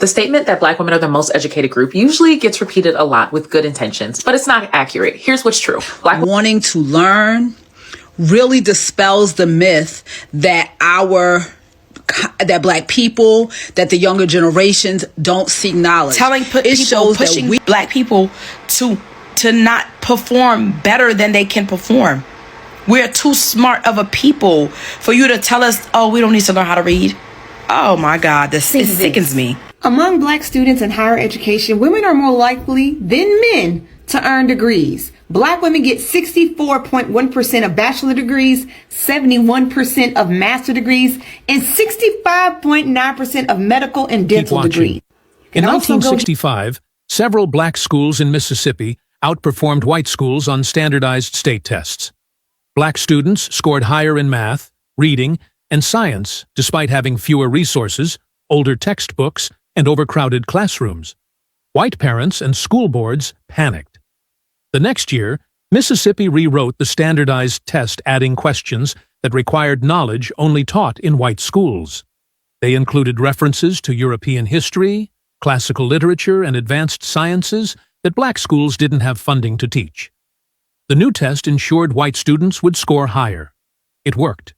The statement that Black women are the most educated group usually gets repeated a lot with good intentions, but it's not accurate. Here's what's true. Wanting to learn really dispels the myth that Black people, that the younger generations don't seek knowledge. Pushing Black people to not perform better than they can perform. We're too smart of a people for you to tell us, oh, we don't need to learn how to read. Oh my God, it sickens me. Among Black students in higher education, women are more likely than men to earn degrees. Black women get 64.1% of bachelor degrees, 71% of master degrees, and 65.9% of medical and dental degrees. In 1965, several Black schools in Mississippi outperformed white schools on standardized state tests. Black students scored higher in math, reading, and science despite having fewer resources, older textbooks, and overcrowded classrooms. White parents and school boards panicked. The next year, Mississippi rewrote the standardized test, adding questions that required knowledge only taught in white schools. They included references to European history, classical literature, and advanced sciences that Black schools didn't have funding to teach. The new test ensured white students would score higher. It worked.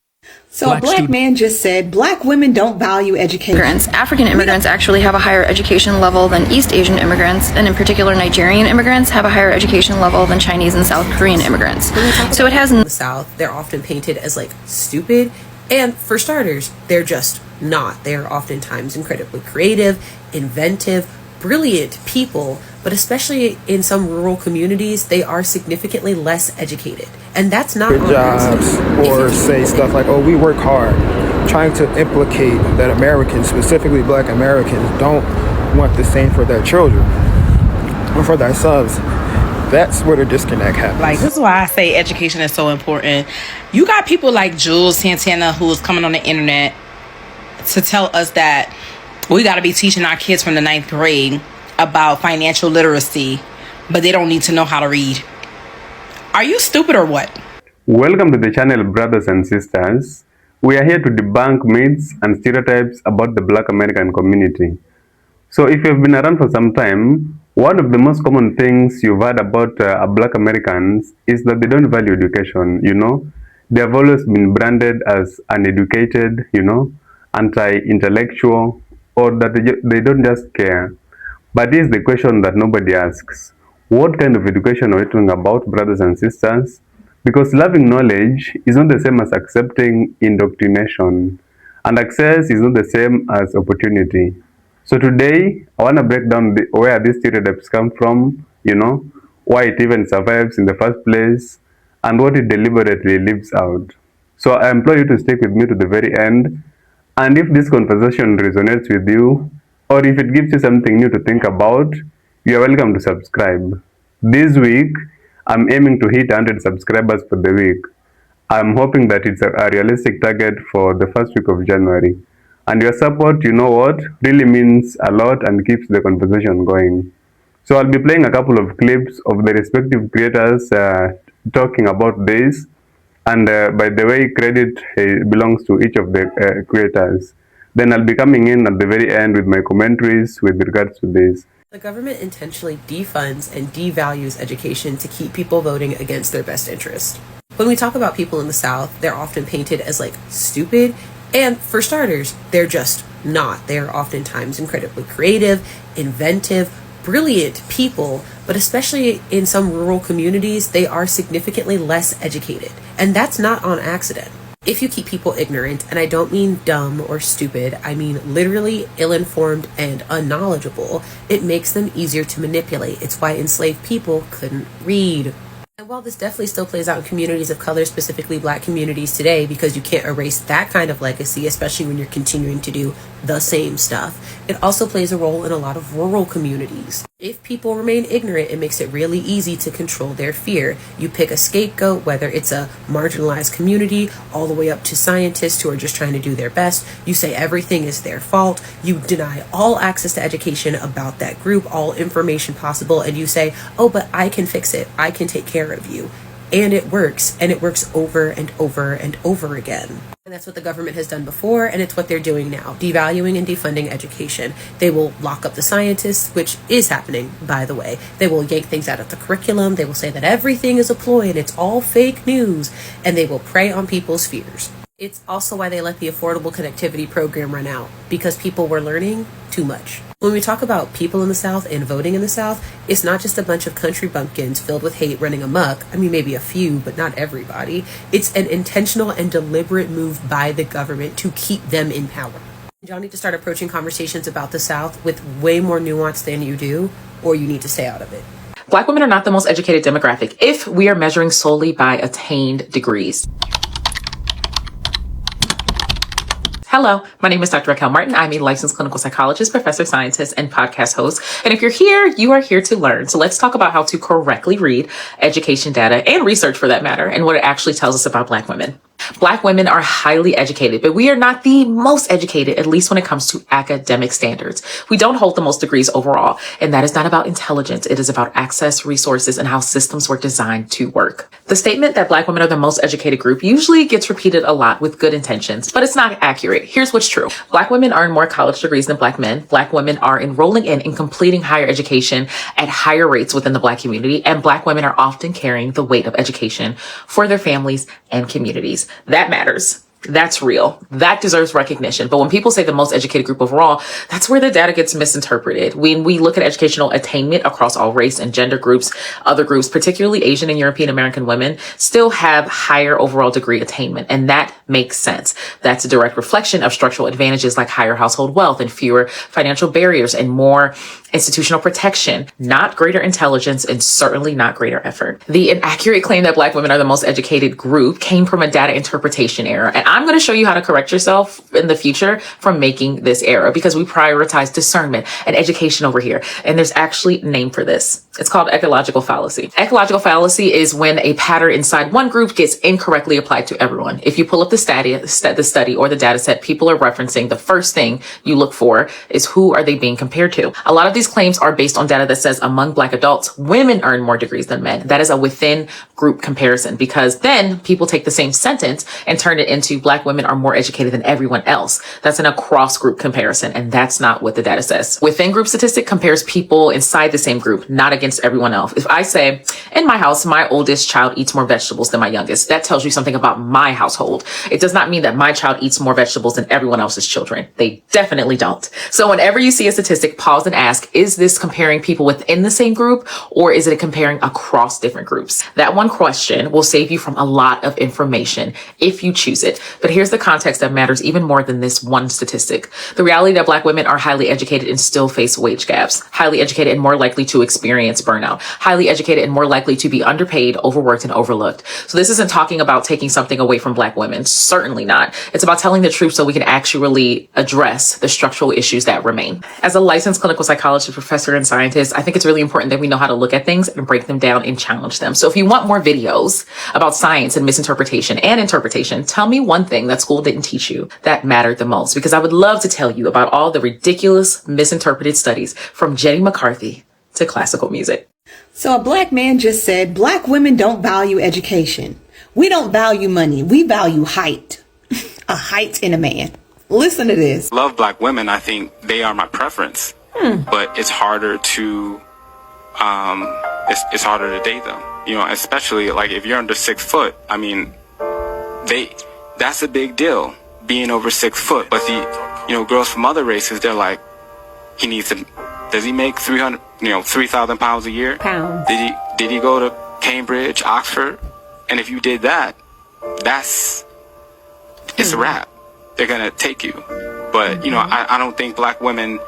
So a Black man just said Black women don't value education. African immigrants actually have a higher education level than East Asian immigrants, and in particular Nigerian immigrants have a higher education level than Chinese and South Korean immigrants. So it has in the South, they're often painted as like stupid, and for starters, they're just not. They're oftentimes incredibly creative, inventive, brilliant people, but especially in some rural communities, they are significantly less educated. And that's not good jobs, or say stuff like, oh, we work hard, trying to implicate that Americans, specifically Black Americans, don't want the same for their children or for themselves. That's where the disconnect happens. Like, this is why I say education is so important. You got people like Jules Santana who's coming on the internet to tell us that we got to be teaching our kids from the 9th grade about financial literacy, but they don't need to know how to read. Are you stupid or what? Welcome to the channel, brothers and sisters. We are here to debunk myths and stereotypes about the Black American community. So if you've been around for some time, one of the most common things you've heard about Black Americans is that they don't value education, They have always been branded as uneducated, anti-intellectual, or that they don't just care. But here's the question that nobody asks. What kind of education are we talking about, brothers and sisters? Because loving knowledge is not the same as accepting indoctrination. And access is not the same as opportunity. So today, I want to break down where these stereotypes come from, why it even survives in the first place, and what it deliberately leaves out. So I implore you to stick with me to the very end. And if this conversation resonates with you, or if it gives you something new to think about, you are welcome to subscribe. This week, I'm aiming to hit 100 subscribers for the week. I'm hoping that it's a realistic target for the first week of January. And your support, really means a lot and keeps the conversation going. So I'll be playing a couple of clips of the respective creators talking about this. And by the way, credit belongs to each of the creators. Then I'll be coming in at the very end with my commentaries with regards to this. The government intentionally defunds and devalues education to keep people voting against their best interest. When we talk about people in the South, they're often painted as like stupid, and for starters, they're just not. They're oftentimes incredibly creative, inventive, brilliant people, but especially in some rural communities, they are significantly less educated. And that's not on accident. If you keep people ignorant, and I don't mean dumb or stupid, I mean literally ill-informed and unknowledgeable, it makes them easier to manipulate. It's why enslaved people couldn't read. And while this definitely still plays out in communities of color, specifically Black communities today, because you can't erase that kind of legacy, especially when you're continuing to do the same stuff, it also plays a role in a lot of rural communities. If people remain ignorant, it makes it really easy to control their fear. You pick a scapegoat, whether it's a marginalized community, all the way up to scientists who are just trying to do their best. You say everything is their fault. You deny all access to education about that group, all information possible, and you say, oh, but I can fix it. I can take care of you. and it works over and over and over again. And that's what the government has done before, and it's what they're doing now, devaluing and defunding education. They will lock up the scientists, which is happening, by the way. They will yank things out of the curriculum. They will say that everything is a ploy and it's all fake news, and they will prey on people's fears. It's also why they let the Affordable Connectivity Program run out, because people were learning too much. When we talk about people in the South and voting in the South, it's not just a bunch of country bumpkins filled with hate running amok. I mean, maybe a few, but not everybody. It's an intentional and deliberate move by the government to keep them in power. Y'all need to start approaching conversations about the South with way more nuance than you do, or you need to stay out of it. Black women are not the most educated demographic if we are measuring solely by attained degrees. Hello, my name is Dr. Raquel Martin. I'm a licensed clinical psychologist, professor, scientist, and podcast host. And if you're here, you are here to learn. So let's talk about how to correctly read education data and research for that matter, and what it actually tells us about Black women. Black women are highly educated, but we are not the most educated, at least when it comes to academic standards. We don't hold the most degrees overall, and that is not about intelligence. It is about access, resources, and how systems were designed to work. The statement that Black women are the most educated group usually gets repeated a lot with good intentions, but it's not accurate. Here's what's true. Black women earn more college degrees than Black men. Black women are enrolling in and completing higher education at higher rates within the Black community, and Black women are often carrying the weight of education for their families and communities. That matters. That's real. That deserves recognition. But when people say the most educated group overall, that's where the data gets misinterpreted. When we look at educational attainment across all race and gender groups, other groups, particularly Asian and European American women, still have higher overall degree attainment. And that makes sense. That's a direct reflection of structural advantages like higher household wealth and fewer financial barriers and more institutional protection, not greater intelligence, and certainly not greater effort. The inaccurate claim that Black women are the most educated group came from a data interpretation error. And I'm going to show you how to correct yourself in the future from making this error, because we prioritize discernment and education over here. And there's actually a name for this. It's called ecological fallacy. Ecological fallacy is when a pattern inside one group gets incorrectly applied to everyone. If you pull up the study or the data set people are referencing, the first thing you look for is who are they being compared to. A lot of these claims are based on data that says among Black adults, women earn more degrees than men. That is a within group comparison, because then people take the same sentence and turn it into Black women are more educated than everyone else. That's an across group comparison, and that's not what the data says. Within group statistic compares people inside the same group, not against everyone else. If I say, in my house, my oldest child eats more vegetables than my youngest, that tells you something about my household. It does not mean that my child eats more vegetables than everyone else's children. They definitely don't. So whenever you see a statistic, pause and ask, is this comparing people within the same group, or is it comparing across different groups? That one question will save you from a lot of information if you choose it. But here's the context that matters even more than this one statistic. The reality that Black women are highly educated and still face wage gaps, highly educated and more likely to experience burnout, highly educated and more likely to be underpaid, overworked, and overlooked. So this isn't talking about taking something away from Black women. Certainly not. It's about telling the truth so we can actually address the structural issues that remain. As a licensed clinical psychologist, professor, and scientist, I think it's really important that we know how to look at things and break them down and challenge them. So if you want more videos about science and misinterpretation and interpretation, tell me one thing that school didn't teach you that mattered the most, because I would love to tell you about all the ridiculous misinterpreted studies from Jenny McCarthy to classical music. So a Black man just said, Black women don't value education. We don't value money. We value height. A height in a man. Listen to this. Love Black women. I think they are my preference. But it's harder to it's harder to date them, you know, especially like if you're under 6 foot. I mean, that's a big deal, being over 6 foot. But girls from other races, they're like, does he make 3,000 pounds a year? Pounds. Did he go to Cambridge, Oxford? And if you did that, it's a wrap. They're gonna take you. But I don't think Black women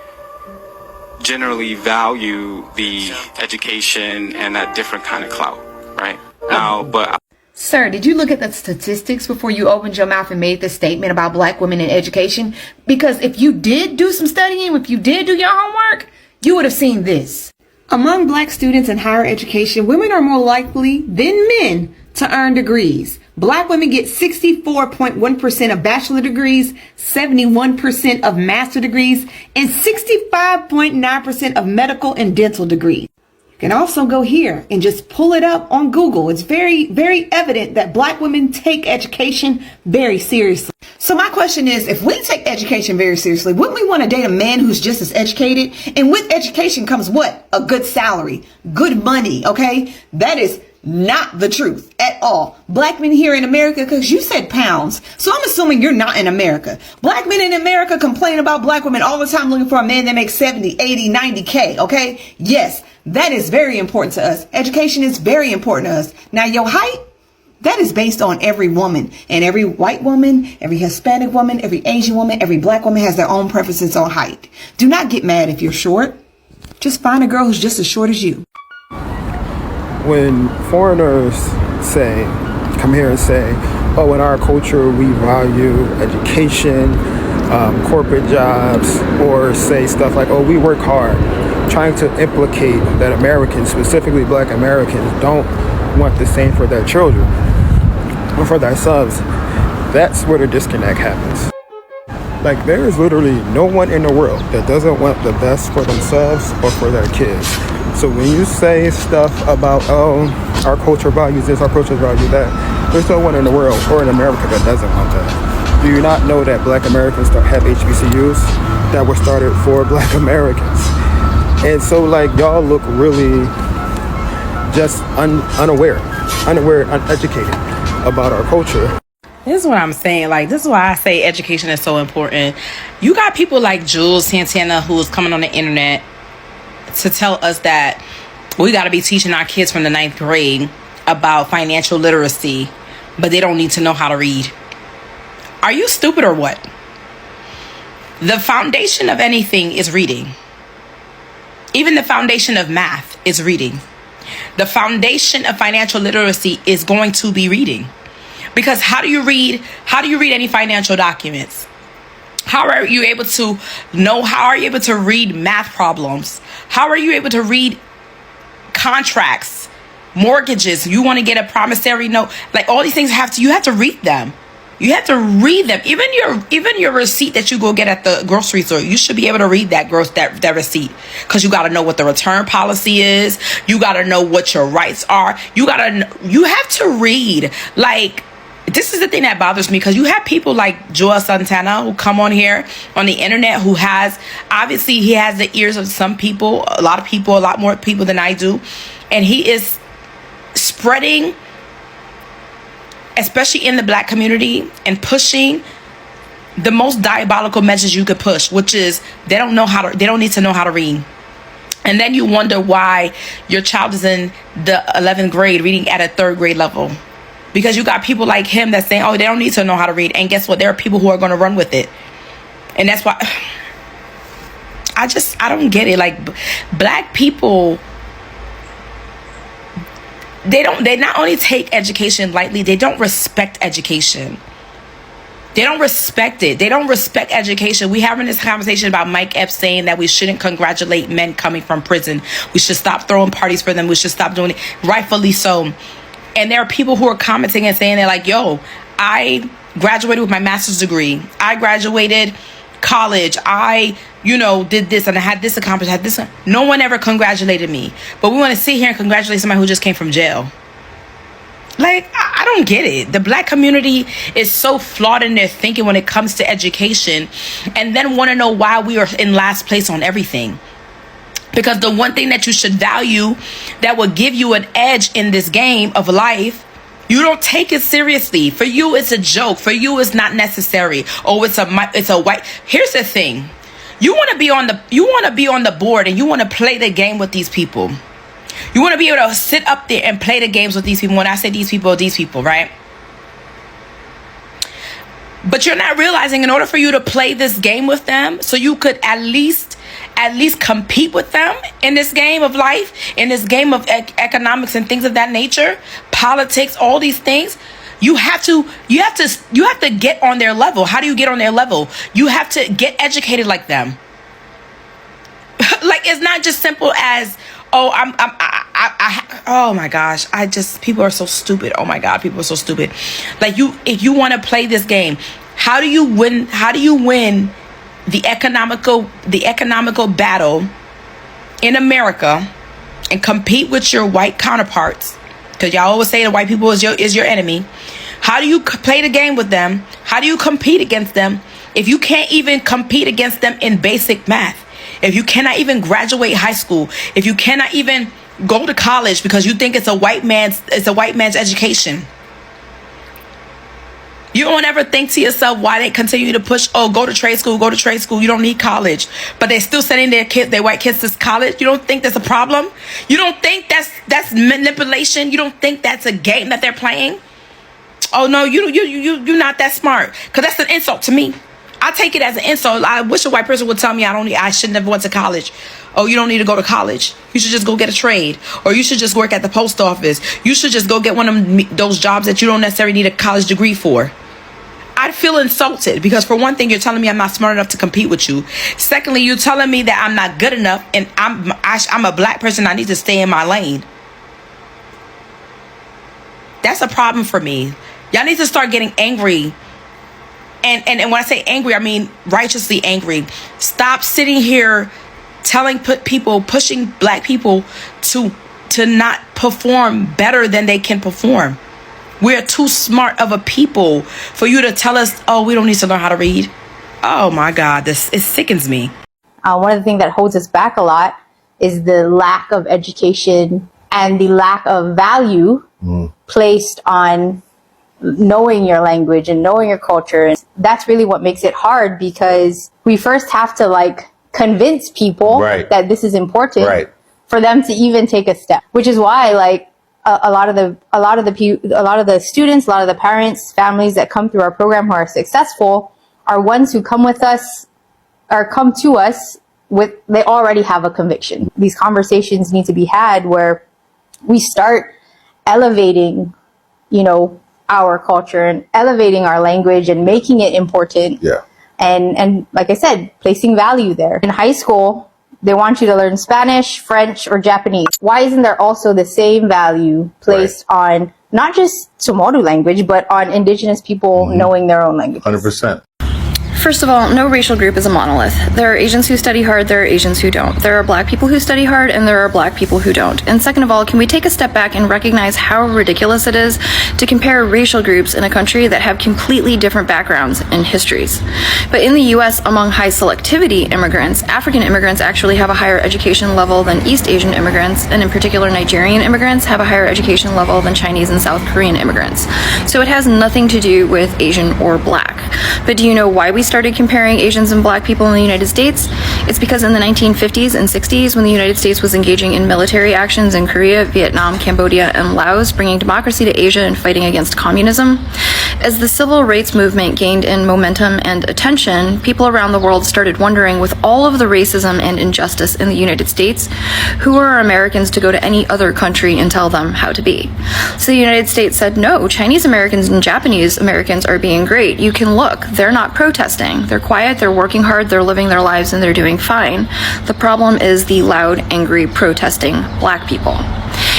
generally value the education and that different kind of clout, right? Now, but Sir, did you look at the statistics before you opened your mouth and made this statement about Black women in education? Because if you did do some studying, if you did do your homework, you would have seen this. Among Black students in higher education, women are more likely than men to earn degrees. Black women get 64.1% of bachelor degrees, 71% of master degrees, and 65.9% of medical and dental degrees. You can also go here and just pull it up on Google. It's very, very evident that Black women take education very seriously. So my question is, if we take education very seriously, wouldn't we want to date a man who's just as educated? And with education comes what? A good salary, good money, okay? That is not the truth at all. Black men here in America, because you said pounds, so I'm assuming you're not in America. Black men in America complain about black women all the time looking for a man that makes 70, 80, 90K, okay? Yes, that is very important to us. Education is very important to us. Now, your height, that is based on every woman, and every white woman, every Hispanic woman, every Asian woman, every black woman has their own preferences on height. Do not get mad if you're short. Just find a girl who's just as short as you. When foreigners come here and say, oh, in our culture, we value education, corporate jobs, or say stuff like, oh, we work hard, trying to implicate that Americans, specifically Black Americans, don't want the same for their children or for their sons, that's where the disconnect happens. Like, there is literally no one in the world that doesn't want the best for themselves or for their kids. So when you say stuff about, oh, our culture values this, our culture values that, there's no one in the world or in America that doesn't want that. Do you not know that Black Americans have HBCUs that were started for Black Americans? And so, like, y'all look really just unaware, uneducated about our culture. This is what I'm saying. Like, this is why I say education is so important. You got people like Jules Santana who's coming on the internet to tell us that we got to be teaching our kids from the 9th grade about financial literacy, but they don't need to know how to read. Are you stupid or what? The foundation of anything is reading. Even the foundation of math is reading. The foundation of financial literacy is going to be reading. Because how do you read any financial documents? How are you able to know? How are you able to read math problems? How are you able to read contracts, mortgages? You want to get a promissory note? Like, all these things you have to read them. You have to read them. Even your receipt that you go get at the grocery store, you should be able to read that receipt, because you got to know what the return policy is. You got to know what your rights are. You have to read. Like, this is the thing that bothers me, because you have people like Joel Santana who come on here on the internet who obviously he has the ears of some people, a lot more people than I do. And he is spreading, especially in the Black community, and pushing the most diabolical message you could push, which is they don't need to know how to read. And then you wonder why your child is in the 11th grade reading at a 3rd grade level. Because you got people like him that's saying, oh, they don't need to know how to read. And guess what? There are people who are going to run with it. And that's why I don't get it. Like, Black people, they not only take education lightly, they don't respect education. They don't respect it. They don't respect education. We having this conversation about Mike Epps saying that we shouldn't congratulate men coming from prison. We should stop throwing parties for them. We should stop doing it. Rightfully so. And there are people who are commenting and saying, they're like, yo, I graduated with my master's degree. I graduated college. I, did this and I had this accomplished, had this. No one ever congratulated me. But we want to sit here and congratulate somebody who just came from jail. Like, I don't get it. The Black community is so flawed in their thinking when it comes to education, and then want to know why we are in last place on everything. Because the one thing that you should value that will give you an edge in this game of life, you don't take it seriously. For you, it's a joke. For you, it's not necessary. Oh, it's a white. Here's the thing. You want to be on the board, and you want to play the game with these people. You want to be able to sit up there and play the games with these people. When I say these people, right? But you're not realizing, in order for you to play this game with them, so you could at least compete with them in this game of life, in this game of economics and things of that nature, politics, all these things, you have to get on their level. How do you get on their level? You have to get educated like them. Like, it's not just simple as, oh, oh my gosh, people are so stupid. Oh my God, people are so stupid. Like, if you want to play this game, how do you win the economical battle in America and compete with your white counterparts, because y'all always say the white people is your enemy. How do you play the game with them? How do you compete against them if you can't even compete against them in basic math? If you cannot even graduate high school, if you cannot even go to college because you think it's a white man's education. You don't ever think to yourself why they continue to push, oh, go to trade school, you don't need college. But they're still sending their white kids to college. You don't think that's a problem? You don't think that's manipulation? You don't think that's a game that they're playing? Oh no, you're not that smart. Because that's an insult to me. I take it as an insult. I wish a white person would tell me I shouldn't have went to college. Oh, you don't need to go to college. You should just go get a trade. Or you should just work at the post office. You should just go get one of those jobs that you don't necessarily need a college degree for. I'd feel insulted because, for one thing, you're telling me I'm not smart enough to compete with you. Secondly, you're telling me that I'm not good enough and I'm a black person. I need to stay in my lane. That's a problem for me. Y'all need to start getting angry. And when I say angry, I mean righteously angry. Stop sitting here pushing black people to not perform better than they can perform. We're too smart of a people for you to tell us, oh, we don't need to learn how to read. Oh my God, it sickens me. One of the things that holds us back a lot is the lack of education and the lack of value placed on knowing your language and knowing your culture. And that's really what makes it hard, because we first have to convince people that this is important for them to even take a step, which is why a lot of the students, a lot of the parents, families that come through our program who are successful are ones who come to us with, they already have a conviction. These conversations need to be had where we start elevating, our culture and elevating our language and making it important. Yeah. And like I said, placing value there. In high school, they want you to learn Spanish, French, or Japanese. Why isn't there also the same value placed on not just Tumoru language, but on indigenous people knowing their own language? 100%. First of all, no racial group is a monolith. There are Asians who study hard, there are Asians who don't. There are black people who study hard, and there are black people who don't. And second of all, can we take a step back and recognize how ridiculous it is to compare racial groups in a country that have completely different backgrounds and histories? But in the US, among high selectivity immigrants, African immigrants actually have a higher education level than East Asian immigrants, and in particular Nigerian immigrants have a higher education level than Chinese and South Korean immigrants. So it has nothing to do with Asian or black. But do you know why we started comparing Asians and black people in the United States? It's because in the 1950s and 60s, when the United States was engaging in military actions in Korea, Vietnam, Cambodia, and Laos, bringing democracy to Asia and fighting against communism, as the civil rights movement gained in momentum and attention, people around the world started wondering, with all of the racism and injustice in the United States, who are Americans to go to any other country and tell them how to be? So the United States said, no, Chinese Americans and Japanese Americans are being great. You can look, they're not protesting. They're quiet, they're working hard, they're living their lives, and they're doing fine. The problem is the loud, angry, protesting black people.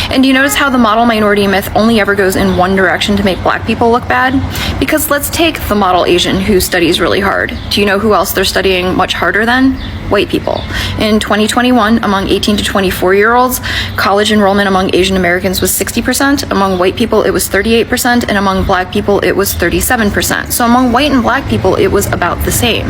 And do you notice how the model minority myth only ever goes in one direction to make black people look bad? Because let's take the model Asian who studies really hard. Do you know who else they're studying much harder than? White people. In 2021, among 18 to 24-year-olds, college enrollment among Asian Americans was 60%, among white people it was 38%, and among black people it was 37%. So among white and black people it was about the same.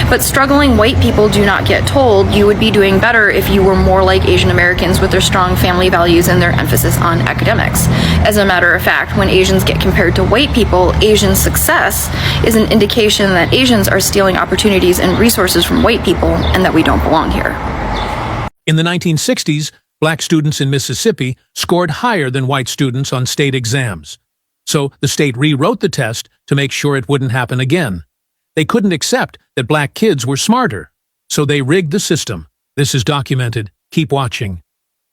But struggling white people do not get told you would be doing better if you were more like Asian Americans with their strong family values and their emphasis on academics. As a matter of fact, when Asians get compared to white people, Asian success is an indication that Asians are stealing opportunities and resources from white people and that we don't belong here. In the 1960s, black students in Mississippi scored higher than white students on state exams. So the state rewrote the test to make sure it wouldn't happen again. They couldn't accept that black kids were smarter, so they rigged the system. This is documented. Keep watching.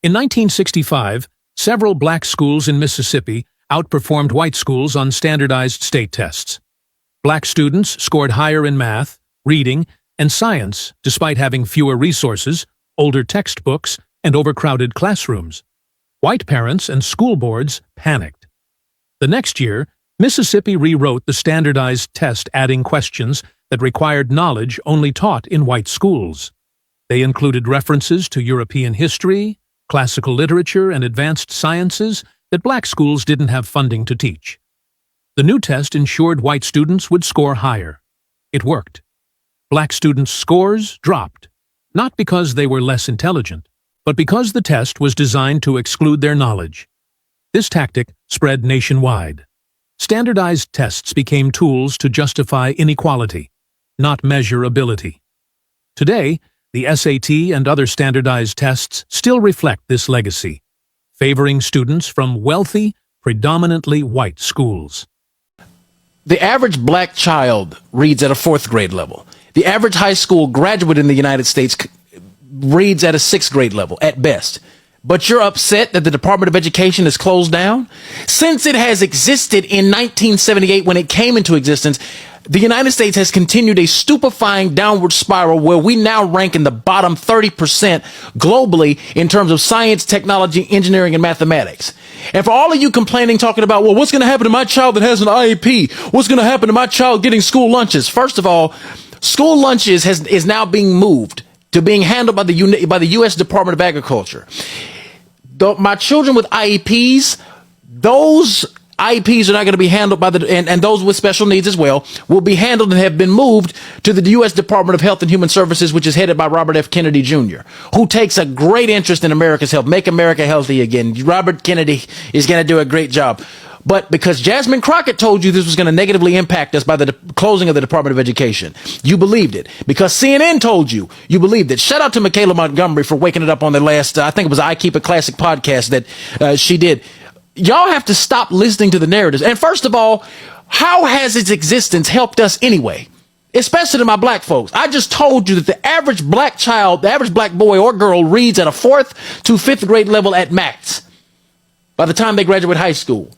In 1965, several black schools in Mississippi outperformed white schools on standardized state tests. Black students scored higher in math, reading, and science despite having fewer resources, older textbooks, and overcrowded classrooms. White parents and school boards panicked. The next year, Mississippi rewrote the standardized test, adding questions that required knowledge only taught in white schools. They included references to European history, classical literature, and advanced sciences that black schools didn't have funding to teach. The new test ensured white students would score higher. It worked. Black students' scores dropped, not because they were less intelligent, but because the test was designed to exclude their knowledge. This tactic spread nationwide. Standardized tests became tools to justify inequality, not measure ability. Today, the SAT and other standardized tests still reflect this legacy, favoring students from wealthy, predominantly white schools. The average black child reads at a 4th grade level. The average high school graduate in the United States reads at a 6th grade level, at best. But you're upset that the Department of Education is closed down? Since it has existed in 1978 when it came into existence, the United States has continued a stupefying downward spiral where we now rank in the bottom 30% globally in terms of science, technology, engineering, and mathematics. And for all of you complaining, talking about, well, what's going to happen to my child that has an IEP? What's going to happen to my child getting school lunches? First of all, school lunches is now being moved to being handled by the U.S. Department of Agriculture. My children with IEPs, those IEPs are not going to be handled by and those with special needs as well, will be handled and have been moved to the U.S. Department of Health and Human Services, which is headed by Robert F. Kennedy Jr., who takes a great interest in America's health. Make America healthy again. Robert Kennedy is going to do a great job. But because Jasmine Crockett told you this was going to negatively impact us by the closing of the Department of Education, you believed it. Because CNN told you, you believed it. Shout out to Michaela Montgomery for waking it up on the last, I think it was I Keep It Classic podcast that she did. Y'all have to stop listening to the narratives. And first of all, how has its existence helped us anyway? Especially to my black folks. I just told you that the average black child, the average black boy or girl reads at a 4th to 5th grade level at max by the time they graduate high school.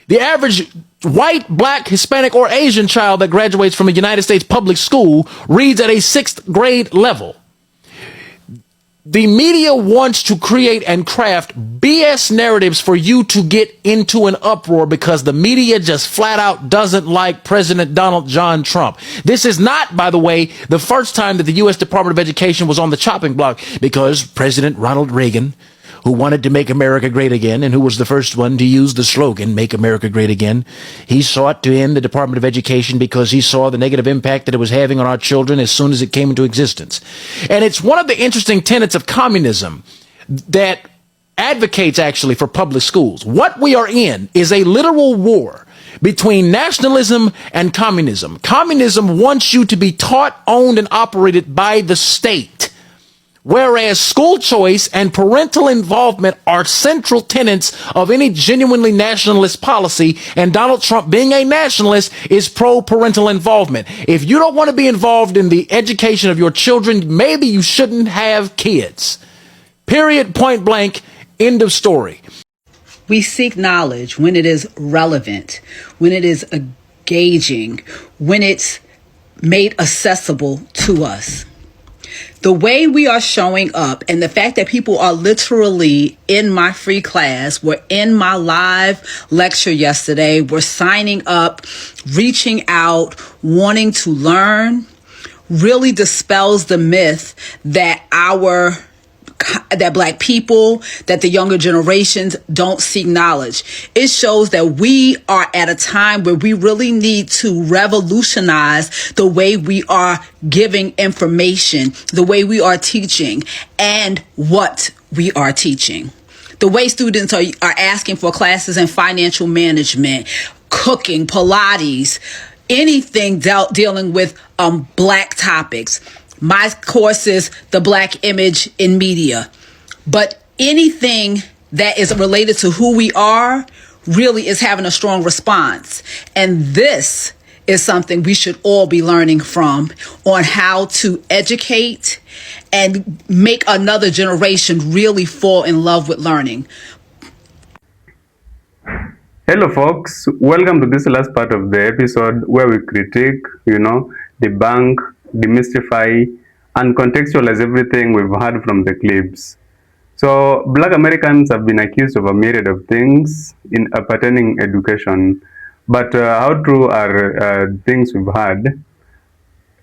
The average white, black, Hispanic, or Asian child that graduates from a United States public school reads at a 6th grade level. The media wants to create and craft BS narratives for you to get into an uproar because the media just flat out doesn't like President Donald John Trump. This is not, by the way, the first time that the U.S. Department of Education was on the chopping block because President Ronald Reagan, who wanted to make America great again and who was the first one to use the slogan, Make America Great Again. He sought to end the Department of Education because he saw the negative impact that it was having on our children as soon as it came into existence. And it's one of the interesting tenets of communism that advocates actually for public schools. What we are in is a literal war between nationalism and communism. Communism wants you to be taught, owned, and operated by the state. Whereas school choice and parental involvement are central tenets of any genuinely nationalist policy, and Donald Trump, being a nationalist, is pro-parental involvement. If you don't want to be involved in the education of your children, maybe you shouldn't have kids. Period, point blank, end of story. We seek knowledge when it is relevant, when it is engaging, when it's made accessible to us. The way we are showing up and the fact that people are literally in my free class, were in my live lecture yesterday, were signing up, reaching out, wanting to learn, really dispels the myth that black people, that the younger generations don't seek knowledge. It shows that we are at a time where we really need to revolutionize the way we are giving information, the way we are teaching, and what we are teaching. The way students are asking for classes in financial management, cooking, Pilates, anything dealing with black topics. My course is the Black image in media. But anything that is related to who we are really is having a strong response. And this is something we should all be learning from, on how to educate and make another generation really fall in love with learning. Hello folks, welcome to this last part of the episode where we critique, debunk, demystify, and contextualize everything we've heard from the clips. So, Black Americans have been accused of a myriad of things in pertaining education, but how true are things we've heard?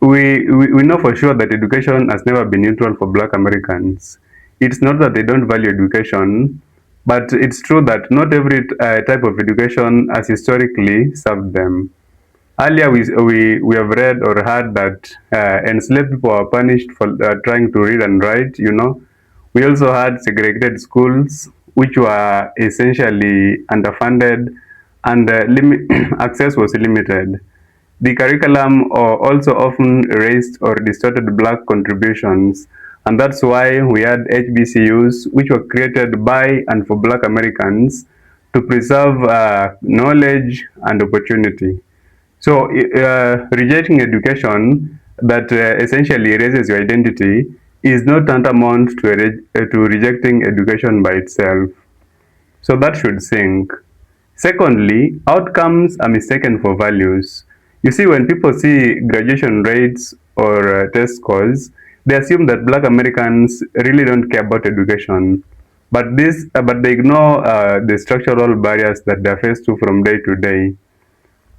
We know for sure that education has never been neutral for Black Americans. it's not that they don't value education, but it's true that not every type of education has historically served them. Earlier, we have read or heard that enslaved people are punished for trying to read and write, you know. We also had segregated schools, which were essentially underfunded, and access was limited. The curriculum also often erased or distorted black contributions, and that's why we had HBCUs, which were created by and for black Americans to preserve knowledge and opportunity. So, rejecting education that essentially erases your identity is not tantamount to rejecting education by itself. So that should sink. Secondly, outcomes are mistaken for values. You see, when people see graduation rates or test scores, they assume that black Americans really don't care about education. But they ignore the structural barriers that they're faced to from day to day.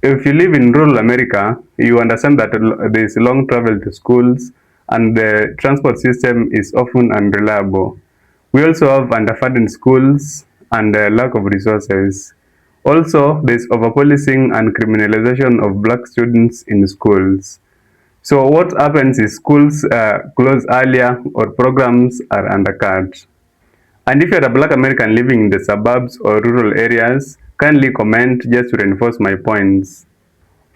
If you live in rural America, you understand that there is long travel to schools and the transport system is often unreliable. We also have underfunded schools and lack of resources. Also, there is overpolicing and criminalization of black students in schools. So what happens is schools close earlier or programs are undercut. And if you're a black American living in the suburbs or rural areas, kindly comment just to reinforce my points.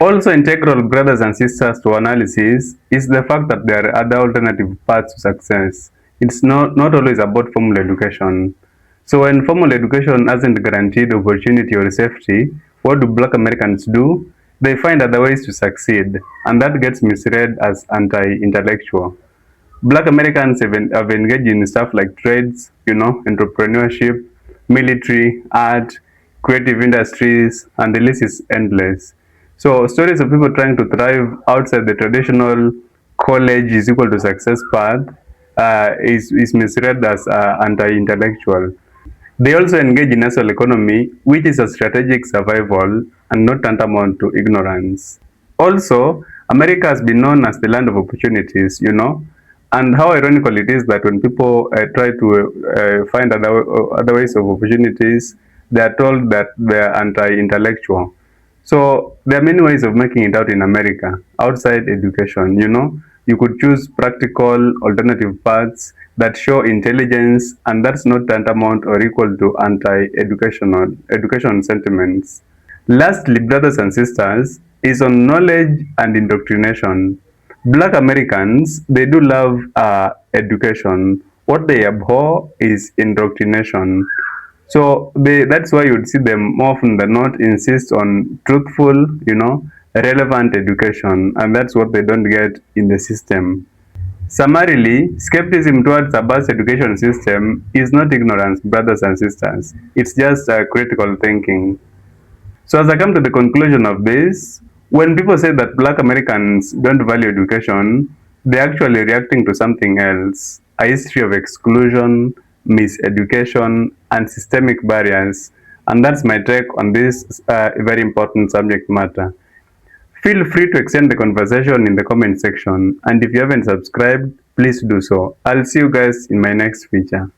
Also integral, brothers and sisters, to analysis is the fact that there are other alternative paths to success. It's not always about formal education. So when formal education hasn't guaranteed opportunity or safety, what do black Americans do? They find other ways to succeed, and that gets misread as anti-intellectual. Black Americans have engaged in stuff like trades, you know, entrepreneurship, military, art, creative industries, and the list is endless. So stories of people trying to thrive outside the traditional college is equal to success path is misread as anti-intellectual. They also engage in national economy, which is a strategic survival and not tantamount to ignorance. Also, America has been known as the land of opportunities, you know, and how ironical it is that when people try to find other ways of opportunities, they are told that they are anti-intellectual. So there are many ways of making it out in America outside education, you know. You could choose practical alternative paths that show intelligence, and that's not tantamount or equal to education sentiments. Lastly, brothers and sisters, is on knowledge and indoctrination. Black Americans, they do love education. What they abhor is indoctrination. So that's why you would see them more often than not insist on truthful, you know, relevant education, and that's what they don't get in the system. Summarily, skepticism towards a bus education system is not ignorance, brothers and sisters. It's just critical thinking. So as I come to the conclusion of this, when people say that black Americans don't value education, they're actually reacting to something else: a history of exclusion, miseducation, and systemic barriers. And that's my take on this very important subject matter. Feel free to extend the conversation in the comment section, and if you haven't subscribed, please do so. I'll see you guys in my next feature.